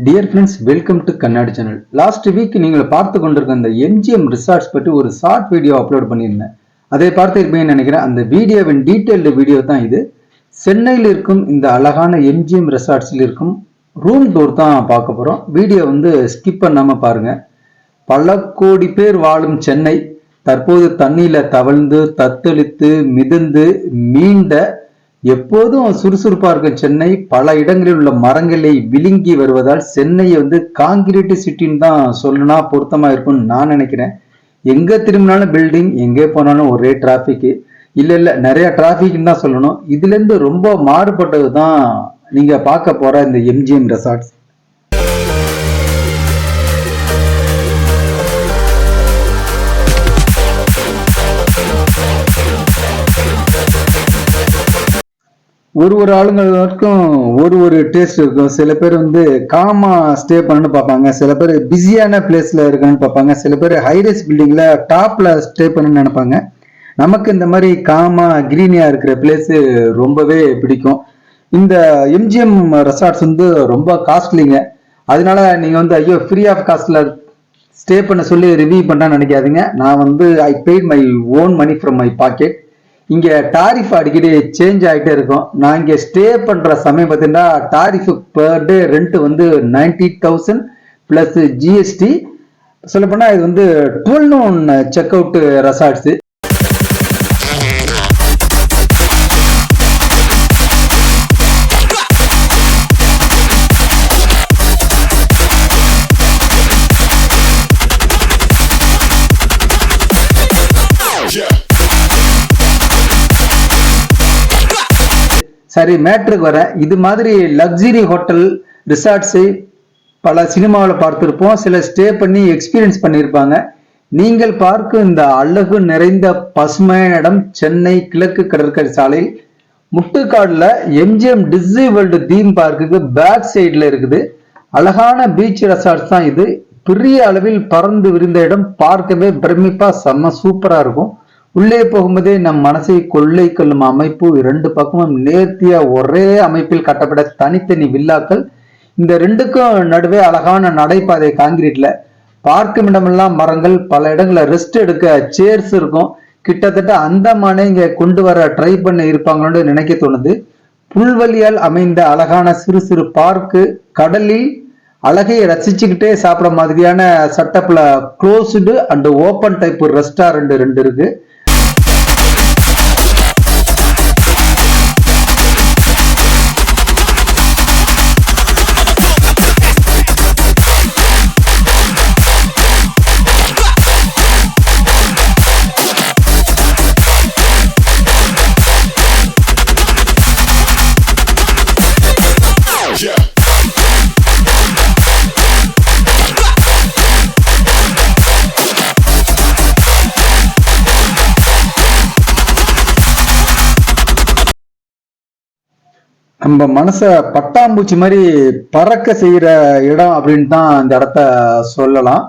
Dear friends, welcome to Kannadi channel. Last week நீங்கள் பார்த்து கொண்டிருக்க அந்த MGM ரிசார்ட்ஸ் பற்றி ஒரு ஷார்ட் வீடியோ அப்லோட் பண்ணியிருந்தேன். அதை பார்த்திருப்பீங்கன்னு நினைக்கிறேன். அந்த வீடியோவின் டீடைல்டு வீடியோ தான் இது. சென்னையில் இருக்கும் இந்த அழகான MGM ரிசார்ட்ஸில் இருக்கும் ரூம் டூர் தான் பார்க்க போகிறோம். வீடியோ ஸ்கிப் பண்ணாமல் பாருங்க. பல கோடி பேர் வாழும் சென்னை தற்போது தண்ணியில தவழ்ந்து தத்தளித்து மிதந்து மீண்ட எப்போதும் சுறுசுறுப்பா இருக்கும் சென்னை பல இடங்களில் உள்ள மரங்களை விழுங்கி வருவதால் சென்னையை காங்கிரீட் சிட்டின்னு தான் சொல்லணும்னா பொருத்தமா இருக்கும்னு நான் நினைக்கிறேன். எங்க திரும்பினாலும் பில்டிங், எங்கே போனாலும் ஒரே டிராபிக். இல்ல நிறைய டிராபிக்னு தான் சொல்லணும். இதுல இருந்து ரொம்ப மாறுபட்டது தான் நீங்க பார்க்க போற இந்த MGM ரெசார்ட்ஸ். ஒரு ஆளுங்களுக்கும் ஒரு டேஸ்ட் இருக்கும். சில பேர் காமா ஸ்டே பண்ணணும்னு பார்ப்பாங்க, சில பேர் பிஸியான பிளேஸ்ல இருக்கணும்னு பார்ப்பாங்க, சில பேர் ஹைரைஸ் பில்டிங்ல டாப்ல ஸ்டே பண்ணணும்னு நினைப்பாங்க. நமக்கு இந்த மாதிரி காமா கிரீனியா இருக்கிற பிளேஸ் ரொம்பவே பிடிக்கும். இந்த MGM ரெசார்ட்ஸ் ரொம்ப காஸ்ட்லிங்க. அதனால நீங்க ஐயோ ஃப்ரீ ஆஃப் காஸ்ட்ல ஸ்டே பண்ண சொல்லி ரிவ்யூ பண்ணா நினைக்காதீங்க. நான் I paid my own money from my pocket. இங்க டாரிஃப் அடிக்கடி சேஞ்ச் ஆகிட்டே இருக்கும். நான் இங்க ஸ்டே பண்ற சமயம் பார்த்தீங்கன்னா tariff per day rent 90,000 plus GST. சொல்ல போனா இது 12 noon செக் அவுட் ரெசார்ட்ஸ். சரி, மேட்ருக்கு வரேன். இது மாதிரி லக்ஸரி ஹோட்டல் ரிசார்ட்ஸை பல சினிமாவில் பார்த்துருப்போம், சில ஸ்டே பண்ணி எக்ஸ்பீரியன்ஸ் பண்ணியிருப்பாங்க. நீங்கள் பார்க்கும் இந்த அழகு நிறைந்த பசுமையான இடம் சென்னை கிழக்கு கடற்கரை சாலை முட்டுக்காடுல MGM டிஸ்னி வேர்ல்டு தீம் பார்க்குக்கு பேக் சைட்ல இருக்குது. அழகான பீச் ரெசார்ட்ஸ் தான் இது. பெரிய அளவில் பறந்து விரிந்த இடம், பார்க்கவே பிரமிப்பா செம்ம சூப்பரா இருக்கும். உள்ளே போகும்போதே நம் மனசை கொள்ளை கொள்ளும் அமைப்பு. இரண்டு பக்கமும் நேர்த்தியா ஒரே அமைப்பில் கட்டப்பட்ட தனித்தனி வில்லாக்கள். இந்த ரெண்டுக்கும் நடுவே அழகான நடைபாதை காங்கிரீட்ல. பார்க்கும் இடமெல்லாம் மரங்கள், பல இடங்கள்ல ரெஸ்ட் எடுக்க சேர்ஸ் இருக்கும். கிட்டத்தட்ட அந்தமானே இங்க கொண்டு வர ட்ரை பண்ண இருப்பாங்களோன்னு நினைக்க தோணுது. புல்வெளியால் அமைந்த அழகான சிறு சிறு பார்க்கு, கடலில் அழகையை ரசிச்சுக்கிட்டே சாப்பிட மாதிரியான செட்டப்ல closed and open type restaurant 2 இருக்கு. நம்ம மனச பட்டாம்பூச்சி மாதிரி பறக்க செய்யற இடம் அப்படின்னு தான் இந்த இடத்த சொல்லலாம்.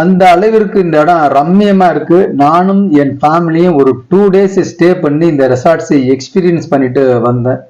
அந்த அளவிற்கு இந்த இடம் ரம்மியமா இருக்கு. நானும் என் ஃபேமிலியும் ஒரு 2 days ஸ்டே பண்ணி இந்த ரெசார்ட்ஸை எக்ஸ்பீரியன்ஸ் பண்ணிட்டு வந்தேன்.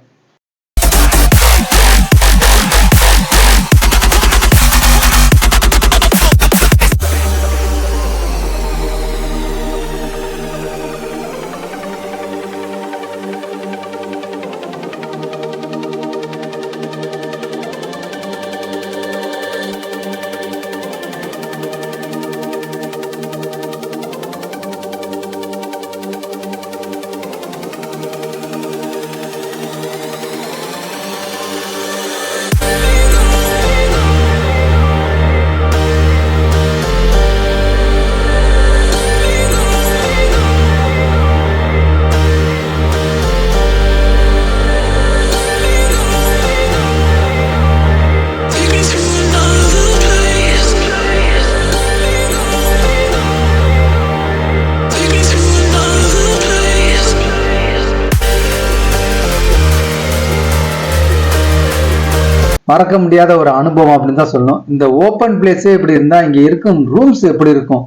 மறக்க முடியாத ஒரு அனுபவம் அப்படின்னு தான் சொல்லணும். இந்த ஓப்பன் பிளேஸே எப்படி இருந்தா இங்க இருக்கும் ரூம்ஸ் எப்படி இருக்கும்.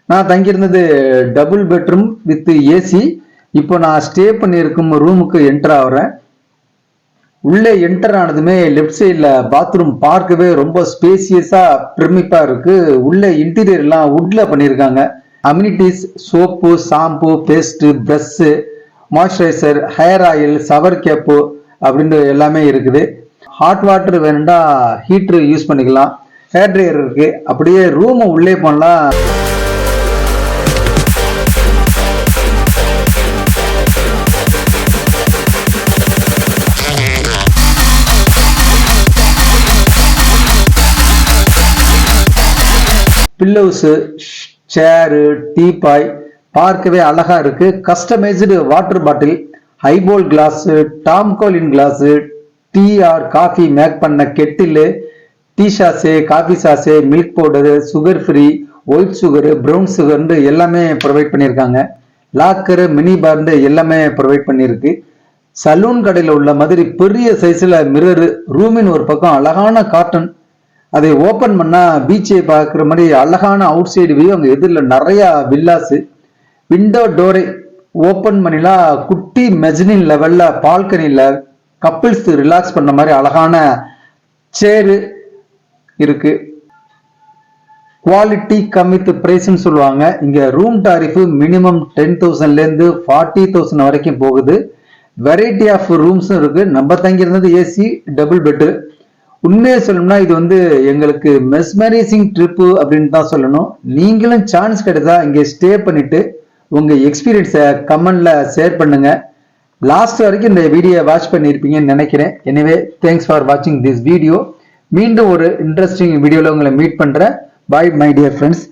நான் தங்கியிருந்தது டபுள் பெட்ரூம் வித் AC. இப்போ நான் ஸ்டே பண்ணியிருக்கும் ரூமுக்கு என்டர் ஆகுறேன். உள்ளே என்டர் ஆனதுமே லெஃப்ட் சைட்ல பாத்ரூம் பார்க்கவே ரொம்ப ஸ்பேசியஸா பிரமிப்பா இருக்கு. உள்ள இன்டீரியர் எல்லாம் வுட்ல பண்ணியிருக்காங்க. Amenities soap, shampoo, paste, brush, moisturiser, hair oil, shower cap அப்படின்னு எல்லாமே இருக்குது. ஹாட் வாட்டர் வேணும்னா ஹீட்டர் யூஸ் பண்ணிக்கலாம். ஹேர் ட்ரையர் இருக்கு. அப்படியே ரூம் உள்ளே போனலாம். பில்லோஸ், சேரு, டீபாய் பார்க்கவே அழகா இருக்கு. Customised water bottle, highball glass, Tom Collins glass, tea or coffee make பண்ண கெட்டில், டீ சாஸு, காஃபி சாஸு, milk powder, sugar free, white sugar, brown சுகர்னு எல்லாமே ப்ரொவைட் பண்ணியிருக்காங்க. லாக்கரு, மினி பார்ந்து எல்லாமே ப்ரொவைட் பண்ணியிருக்கு. சலூன் கடையில் உள்ள மாதிரி பெரிய சைஸ்ல மிரரு, ரூமின் ஒரு பக்கம் அழகான காட்டன், அதை ஓபன் பண்ணா பீச்சை பார்க்குற மாதிரி அழகான அவுட் சைடு வியூ. அங்கே எதிரில் நிறைய வில்லாஸ். விண்டோ டோரை ஓப்பன் பண்ணினா குட்டி மெஜனின் லெவல்ல பால்கனியில் கப்பிள்ஸ் ரிலாக்ஸ் பண்ண மாதிரி அழகான சேரு இருக்கு. குவாலிட்டி கம்மித் பிரைஸ்ன்னு சொல்லுவாங்க. இங்க ரூம் டாரிஃப் மினிமம் 10,000லேருந்து 40,000 வரைக்கும் போகுது. வெரைட்டி ஆஃப் ரூம்ஸும் இருக்கு. நம்ம தங்கியிருந்தது ஏசி டபுள் பெட்டு. உண்மையை சொல்லணும்னா இது வந்து எங்களுக்கு மெஸ்மரைசிங் ட்ரிப்பு அப்படின்னு தான் சொல்லணும். நீங்களும் சான்ஸ் கிடைச்சா இங்கே ஸ்டே பண்ணிட்டு உங்க எக்ஸ்பீரியன்ஸை கமெண்ட்ல ஷேர் பண்ணுங்க. லாஸ்ட் வரைக்கும் இந்த வீடியோ வாட்ச் பண்ணியிருப்பீங்கன்னு நினைக்கிறேன். எனவே தேங்க்ஸ் ஃபார் வாட்சிங் திஸ் வீடியோ. மீண்டும் ஒரு இன்ட்ரெஸ்டிங் வீடியோவில் உங்களை மீட் பண்றேன். Bye my dear friends.